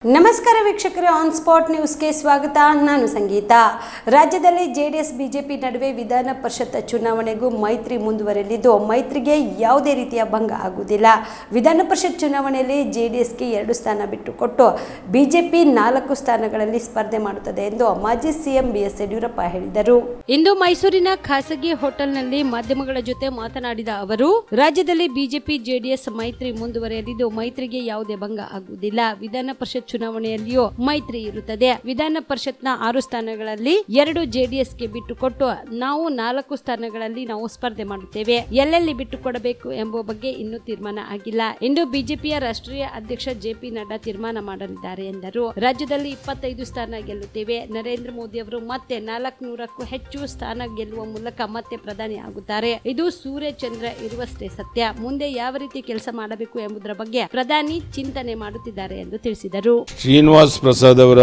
ನಮಸ್ಕಾರ ವೀಕ್ಷಕರೇ, on spot ನ್ಯೂಸ್ಗೆ ಸ್ವಾಗತ. ನಾನು ಸಂಗೀತ. ರಾಜ್ಯದಲ್ಲಿ ಜೆಡಿಎಸ್ ಬಿಜೆಪಿ ನಡುವೆ ವಿಧಾನ ಪರಿಷತ್ ಚುನಾವಣೆಗೂ ಮೈತ್ರಿ ಮುಂದುವರೆಯಲಿದ್ದು, ಮೈತ್ರಿಗೆ ಯಾವುದೇ ರೀತಿಯ ಭಂಗ ಆಗುವುದಿಲ್ಲ. ವಿಧಾನ ಪರಿಷತ್ ಚುನಾವಣೆಯಲ್ಲಿ ಜೆಡಿಎಸ್ಗೆ 2 ಸ್ಥಾನ ಬಿಟ್ಟುಕೊಟ್ಟು ಬಿಜೆಪಿ 4 ಸ್ಥಾನಗಳಲ್ಲಿ ಸ್ಪರ್ಧೆ ಮಾಡುತ್ತದೆ ಎಂದು ಮಾಜಿ ಸಿಎಂ ಬಿಎಸ್ ಯಡಿಯೂರಪ್ಪ ಹೇಳಿದರು. ಇಂದು ಮೈಸೂರಿನ ಖಾಸಗಿ ಹೋಟೆಲ್ನಲ್ಲಿ ಮಾಧ್ಯಮಗಳ ಜೊತೆ ಮಾತನಾಡಿದ ಅವರು, ರಾಜ್ಯದಲ್ಲಿ ಬಿಜೆಪಿ ಜೆಡಿಎಸ್ ಮೈತ್ರಿ ಮುಂದುವರೆಯಲಿದ್ದು, ಮೈತ್ರಿಗೆ ಯಾವುದೇ ಭಂಗ ಆಗುವುದಿಲ್ಲ. ವಿಧಾನ ಪರಿಷತ್ ಚುನಾವಣೆಯಲ್ಲಿಯೂ ಮೈತ್ರಿ ಇರುತ್ತದೆ. ವಿಧಾನ ಪರಿಷತ್ನ 6 ಸ್ಥಾನಗಳಲ್ಲಿ 2 ಜೆಡಿಎಸ್ಗೆ ಬಿಟ್ಟುಕೊಟ್ಟು ನಾವು 4 ಸ್ಥಾನಗಳಲ್ಲಿ ನಾವು ಸ್ಪರ್ಧೆ ಮಾಡುತ್ತೇವೆ. ಎಲ್ಲೆಲ್ಲಿ ಬಿಟ್ಟುಕೊಡಬೇಕು ಎಂಬ ಬಗ್ಗೆ ಇನ್ನೂ ತೀರ್ಮಾನ ಆಗಿಲ್ಲ ಎಂದು ಬಿಜೆಪಿಯ ರಾಷ್ಟ್ರೀಯ ಅಧ್ಯಕ್ಷ ಜೆಪಿ ನಡ್ಡಾ ತೀರ್ಮಾನ ಮಾಡಲಿದ್ದಾರೆ ಎಂದರು. ರಾಜ್ಯದಲ್ಲಿ 25 ಸ್ಥಾನ ಗೆಲ್ಲುತ್ತೇವೆ. ನರೇಂದ್ರ ಮೋದಿ ಅವರು ಮತ್ತೆ 400ಕ್ಕೂ ಹೆಚ್ಚು ಸ್ಥಾನ ಗೆಲ್ಲುವ ಮೂಲಕ ಮತ್ತೆ ಪ್ರಧಾನಿ ಆಗುತ್ತಾರೆ. ಇದು ಸೂರ್ಯ ಚಂದ್ರ ಇರುವಷ್ಟೇ ಸತ್ಯ. ಮುಂದೆ ಯಾವ ರೀತಿ ಕೆಲಸ ಮಾಡಬೇಕು ಎಂಬುದರ ಬಗ್ಗೆ ಪ್ರಧಾನಿ ಚಿಂತನೆ ಮಾಡುತ್ತಿದ್ದಾರೆ ಎಂದು ತಿಳಿಸಿದರು. ಶ್ರೀನಿವಾಸ್ ಪ್ರಸಾದ್ ಅವರ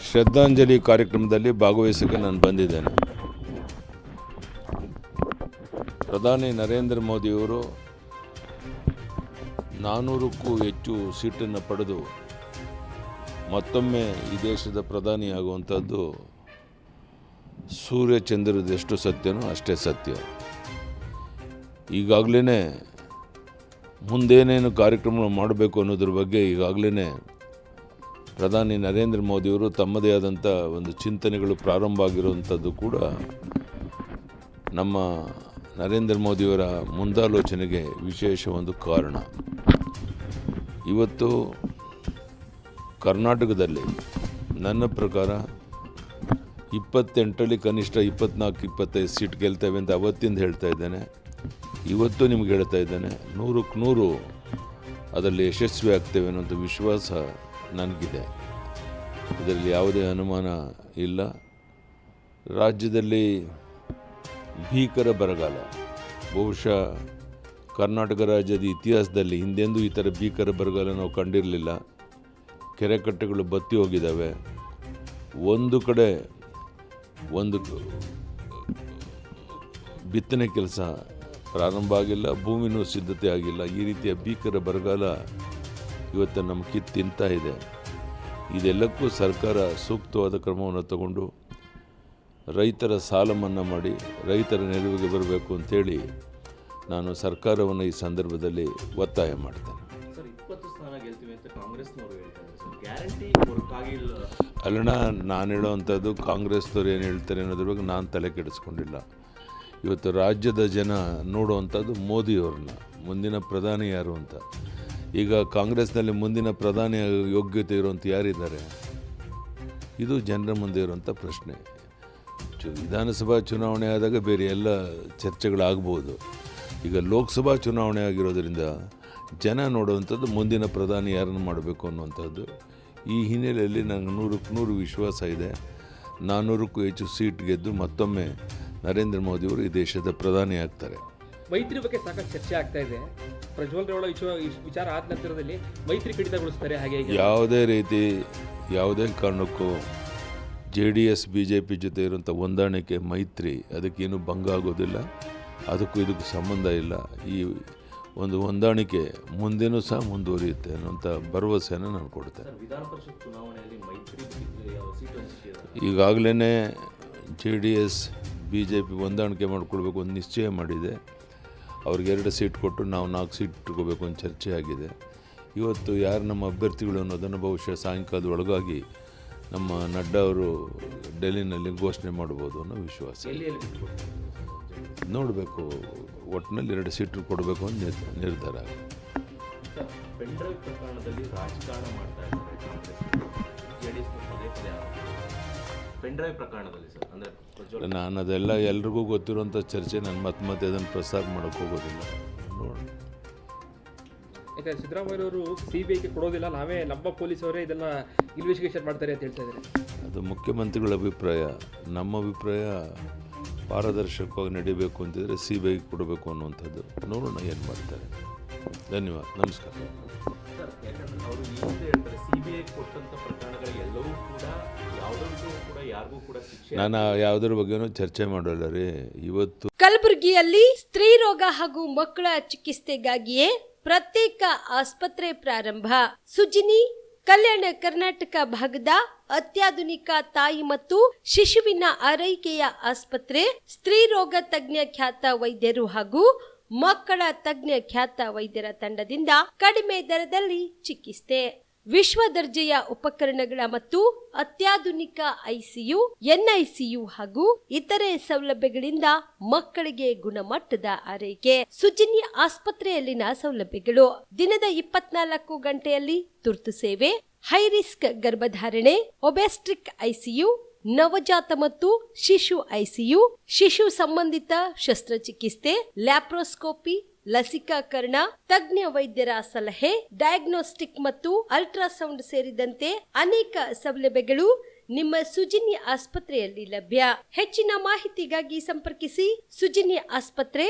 ಶ್ರದ್ಧಾಂಜಲಿ ಕಾರ್ಯಕ್ರಮದಲ್ಲಿ ಭಾಗವಹಿಸಕ್ಕೆ ನಾನು ಬಂದಿದ್ದೇನೆ. ಪ್ರಧಾನಿ ನರೇಂದ್ರ ಮೋದಿಯವರು 400ಕ್ಕೂ ಹೆಚ್ಚು ಸೀಟನ್ನು ಪಡೆದು ಮತ್ತೊಮ್ಮೆ ಈ ದೇಶದ ಪ್ರಧಾನಿಯಾಗುವಂಥದ್ದು ಸೂರ್ಯ ಚಂದ್ರದ ಎಷ್ಟು ಸತ್ಯನೋ ಅಷ್ಟೇ ಸತ್ಯ. ಈಗಾಗಲೇ ಮುಂದೇನೇನು ಕಾರ್ಯಕ್ರಮಗಳು ಮಾಡಬೇಕು ಅನ್ನೋದ್ರ ಬಗ್ಗೆ ಈಗಾಗಲೇ ಪ್ರಧಾನಿ ನರೇಂದ್ರ ಮೋದಿಯವರು ತಮ್ಮದೇ ಆದಂಥ ಒಂದು ಚಿಂತನೆಗಳು ಪ್ರಾರಂಭ ಆಗಿರುವಂಥದ್ದು ಕೂಡ ನಮ್ಮ ನರೇಂದ್ರ ಮೋದಿಯವರ ಮುಂದಾಲೋಚನೆಗೆ ವಿಶೇಷ ಒಂದು ಕಾರಣ. ಇವತ್ತು ಕರ್ನಾಟಕದಲ್ಲಿ ನನ್ನ ಪ್ರಕಾರ 28ರಲ್ಲಿ ಕನಿಷ್ಠ 24-25 ಸೀಟ್ ಗೆಲ್ತೇವೆ ಅಂತ ಅವತ್ತಿಂದ ಹೇಳ್ತಾ ಇದ್ದೇನೆ. ಇವತ್ತು ನಿಮ್ಗೆ ಹೇಳ್ತಾ ಇದ್ದೇನೆ, 100ಕ್ಕೆ 100 ಅದರಲ್ಲಿ ಯಶಸ್ವಿ ಆಗ್ತೇವೆ ಅನ್ನೋಂಥ ವಿಶ್ವಾಸ ನನಗಿದೆ. ಇದರಲ್ಲಿ ಯಾವುದೇ ಅನುಮಾನ ಇಲ್ಲ. ರಾಜ್ಯದಲ್ಲಿ ಭೀಕರ ಬರಗಾಲ, ಬಹುಶಃ ಕರ್ನಾಟಕ ರಾಜ್ಯದ ಇತಿಹಾಸದಲ್ಲಿ ಹಿಂದೆಂದೂ ಈ ಥರ ಭೀಕರ ಬರಗಾಲ ನಾವು ಕಂಡಿರಲಿಲ್ಲ. ಕೆರೆಕಟ್ಟೆಗಳು ಬತ್ತಿ ಹೋಗಿದ್ದಾವೆ. ಒಂದು ಕಡೆ ಒಂದು ಬಿತ್ತನೆ ಕೆಲಸ ಪ್ರಾರಂಭ ಆಗಿಲ್ಲ, ಭೂಮಿನೂ ಸಿದ್ಧತೆ ಆಗಿಲ್ಲ. ಈ ರೀತಿಯ ಭೀಕರ ಬರಗಾಲ ಇವತ್ತು ನಮ್ಮ ತಿಂತಾ ಇದೆ. ಇದೆಲ್ಲಕ್ಕೂ ಸರ್ಕಾರ ಸೂಕ್ತವಾದ ಕ್ರಮವನ್ನು ತಗೊಂಡು ರೈತರ ಸಾಲ ಮನ್ನಾ ಮಾಡಿ ರೈತರ ನೆರವಿಗೆ ಬರಬೇಕು ಅಂತೇಳಿ ನಾನು ಸರ್ಕಾರವನ್ನು ಈ ಸಂದರ್ಭದಲ್ಲಿ ಒತ್ತಾಯ ಮಾಡ್ತೇನೆ. ಅಲ್ಲಣ್ಣ, ನಾನು ಹೇಳೋವಂಥದ್ದು ಕಾಂಗ್ರೆಸ್ನವ್ರು ಏನು ಹೇಳ್ತಾರೆ ಅನ್ನೋದ್ರ ಬಗ್ಗೆ ನಾನು ತಲೆ ಕೆಡಿಸ್ಕೊಂಡಿಲ್ಲ. ಇವತ್ತು ರಾಜ್ಯದ ಜನ ನೋಡುವಂಥದ್ದು ಮೋದಿಯವ್ರನ್ನ, ಮುಂದಿನ ಪ್ರಧಾನಿ ಯಾರು ಅಂತ. ಈಗ ಕಾಂಗ್ರೆಸ್ನಲ್ಲಿ ಮುಂದಿನ ಪ್ರಧಾನಿ ಯೋಗ್ಯತೆ ಇರುವಂಥ ಯಾರಿದ್ದಾರೆ? ಇದು ಜನರ ಮುಂದೆ ಇರುವಂಥ ಪ್ರಶ್ನೆ. ವಿಧಾನಸಭಾ ಚುನಾವಣೆ ಆದಾಗ ಬೇರೆ ಎಲ್ಲ ಚರ್ಚೆಗಳಾಗ್ಬೋದು. ಈಗ ಲೋಕಸಭಾ ಚುನಾವಣೆ ಆಗಿರೋದ್ರಿಂದ ಜನ ನೋಡುವಂಥದ್ದು ಮುಂದಿನ ಪ್ರಧಾನಿ ಯಾರನ್ನು ಮಾಡಬೇಕು ಅನ್ನುವಂಥದ್ದು. ಈ ಹಿನ್ನೆಲೆಯಲ್ಲಿ ನನಗೆ 100ಕ್ಕೆ 100 ವಿಶ್ವಾಸ ಇದೆ. 400ಕ್ಕೂ ಹೆಚ್ಚು ಸೀಟ್ ಗೆದ್ದು ಮತ್ತೊಮ್ಮೆ ನರೇಂದ್ರ ಮೋದಿಯವರು ಈ ದೇಶದ ಪ್ರಧಾನಿ ಆಗ್ತಾರೆ. ಮೈತ್ರಿ ಬಗ್ಗೆ ಸಾಕಷ್ಟು ಚರ್ಚೆ ಆಗ್ತಾ ಇದೆ. ಪ್ರಜ್ವಲ್ ರೇವಣ್ಣ ವಿಚಾರ ಆದ ನಂತರದಲ್ಲಿ ಮೈತ್ರಿ ಕಡಿತಗೊಳಿಸ್ತಾರೆ. ಹಾಗೆ ಯಾವುದೇ ಕಾರಣಕ್ಕೂ JDS BJP ಜೊತೆ ಇರುವಂಥ ಹೊಂದಾಣಿಕೆ ಮೈತ್ರಿ ಅದಕ್ಕೇನು ಭಂಗ ಆಗೋದಿಲ್ಲ. ಅದಕ್ಕೂ ಇದಕ್ಕೂ ಸಂಬಂಧ ಇಲ್ಲ. ಈ ಒಂದು ಹೊಂದಾಣಿಕೆ ಮುಂದೇನೂ ಸಹ ಮುಂದುವರಿಯುತ್ತೆ ಅನ್ನೋಂಥ ಭರವಸೆಯನ್ನು ನಾನು ಕೊಡ್ತೇನೆ. ಈಗಾಗಲೇ JDS BJP ಹೊಂದಾಣಿಕೆ ಮಾಡಿಕೊಳ್ಬೇಕು ಅಂತ ನಿಶ್ಚಯ ಮಾಡಿದೆ. ಅವ್ರಿಗೆ 2 ಸೀಟ್ ಕೊಟ್ಟು ನಾವು 4 ಸೀಟ್ ಇಟ್ಕೋಬೇಕು ಅಂತ ಚರ್ಚೆ ಆಗಿದೆ. ಇವತ್ತು ಯಾರು ನಮ್ಮ ಅಭ್ಯರ್ಥಿಗಳು ಅನ್ನೋದನ್ನು ಬಹುಶಃ ಸಾಯಂಕಾಲದ ಒಳಗಾಗಿ ನಮ್ಮ ನಡ್ಡಾ ಅವರು ಡೆಲ್ಲಿನಲ್ಲಿ ಘೋಷಣೆ ಮಾಡ್ಬೋದು ಅನ್ನೋ ವಿಶ್ವಾಸ. ನೋಡಬೇಕು, ಒಟ್ಟಿನಲ್ಲಿ 2 ಸೀಟು ಕೊಡಬೇಕು ಅಂತ ನಿರ್ಧಾರ ಆಗಿದೆ. ನಾನು ಅದೆಲ್ಲ ಎಲ್ರಿಗೂ ಗೊತ್ತಿರುವಂಥ ಚರ್ಚೆ. ನಾನು ಮತ್ತೆ ಅದನ್ನು ಪ್ರಸಾರ ಮಾಡೋಕ್ಕೆ ಹೋಗೋದಿಲ್ಲ. ನೋಡಿ, ಯಾಕಂದರೆ ಸಿದ್ದರಾಮಯ್ಯವರು CBIಗೆ ಕೊಡೋದಿಲ್ಲ, ನಾವೇ ನಮ್ಮ ಪೊಲೀಸವರೇ ಇದನ್ನು ಇನ್ವೆಸ್ಟಿಗೇಷನ್ ಮಾಡ್ತಾರೆ ಅಂತ ಹೇಳ್ತಾ ಇದ್ದಾರೆ. ಅದು ಮುಖ್ಯಮಂತ್ರಿಗಳ ಅಭಿಪ್ರಾಯ. ನಮ್ಮ ಅಭಿಪ್ರಾಯ ಪಾರದರ್ಶಕವಾಗಿ ನಡೀಬೇಕು ಅಂತಿದ್ರೆ CBIಗೆ ಕೊಡಬೇಕು ಅನ್ನುವಂಥದ್ದು. ನೋಡೋಣ ಏನು ಮಾಡ್ತಾರೆ. ಧನ್ಯವಾದ, ನಮಸ್ಕಾರ. ನಾನು ಯಾವುದ್ರ ಬಗ್ಗೆನೂ ಚರ್ಚೆ ಮಾಡೋಲ್ಲ ರೀ. ಇವತ್ತು ಕಲಬುರಗಿಯಲ್ಲಿ ಸ್ತ್ರೀ ರೋಗ ಹಾಗೂ ಮಕ್ಕಳ ಚಿಕಿತ್ಸೆಗಾಗಿಯೇ ಪ್ರತ್ಯೇಕ ಆಸ್ಪತ್ರೆ ಪ್ರಾರಂಭ. ಸುಜಿನಿ ಕಲ್ಯಾಣ ಕರ್ನಾಟಕ ಭಾಗದ ಅತ್ಯಾಧುನಿಕ ತಾಯಿ ಮತ್ತು ಶಿಶುವಿನ ಆರೈಕೆಯ ಆಸ್ಪತ್ರೆ, ಸ್ತ್ರೀ ರೋಗ ತಜ್ಞ ಖ್ಯಾತ ವೈದ್ಯರು ಹಾಗೂ ಮಕ್ಕಳ ತಜ್ಞ ಖ್ಯಾತ ವೈದ್ಯರ ತಂಡದಿಂದ ಕಡಿಮೆ ದರದಲ್ಲಿ ಚಿಕಿತ್ಸೆ, ವಿಶ್ವ ದರ್ಜೆಯ ಉಪಕರಣಗಳ ಮತ್ತು ಅತ್ಯಾಧುನಿಕ ಐಸಿಯು, ಎನ್ಐಸಿಯು ಹಾಗೂ ಇತರೆ ಸೌಲಭ್ಯಗಳಿಂದ ಮಕ್ಕಳಿಗೆ ಗುಣಮಟ್ಟದ ಆರೈಕೆ. ಸುಜಿನಿ ಆಸ್ಪತ್ರೆಯಲ್ಲಿನ ಸೌಲಭ್ಯಗಳು: ದಿನದ 24 ಗಂಟೆಯಲ್ಲಿ ತುರ್ತು ಸೇವೆ, ಹೈ ರಿಸ್ಕ್ ಗರ್ಭಧಾರಣೆ, ಒಬೆಸ್ಟ್ರಿಕ್ ಐಸಿಯು, ನವಜಾತ ಮತ್ತು ಶಿಶು ಐಸಿಯು, ಶಿಶು ಸಂಬಂಧಿತ ಶಸ್ತ್ರಚಿಕಿತ್ಸೆ, ಲ್ಯಾಪ್ರೋಸ್ಕೋಪಿ, ಲಸಿಕಾಕರಣ, ತಜ್ಞ ವೈದ್ಯರ ಸಲಹೆ, ಡಯಾಗ್ನೋಸ್ಟಿಕ್ ಮತ್ತು ಅಲ್ಟ್ರಾಸೌಂಡ್ ಸೇರಿದಂತೆ ಅನೇಕ ಸೌಲಭ್ಯಗಳು ನಿಮ್ಮ ಸುಜಿನಿ ಆಸ್ಪತ್ರೆಯಲ್ಲಿ ಲಭ್ಯ. ಹೆಚ್ಚಿನ ಮಾಹಿತಿಗಾಗಿ ಸಂಪರ್ಕಿಸಿ ಸುಜಿನಿ ಆಸ್ಪತ್ರೆ,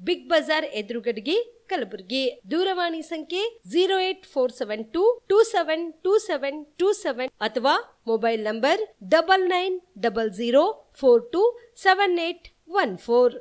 ಬಿಗ್ ಬಜಾರ್ ಎದುರುಗಡೆಗೆ, ಕಲಬುರಗಿ. ದೂರವಾಣಿ ಸಂಖ್ಯೆ 08472 272727 ಅಥವಾ ಮೊಬೈಲ್ ನಂಬರ್ 9900427814.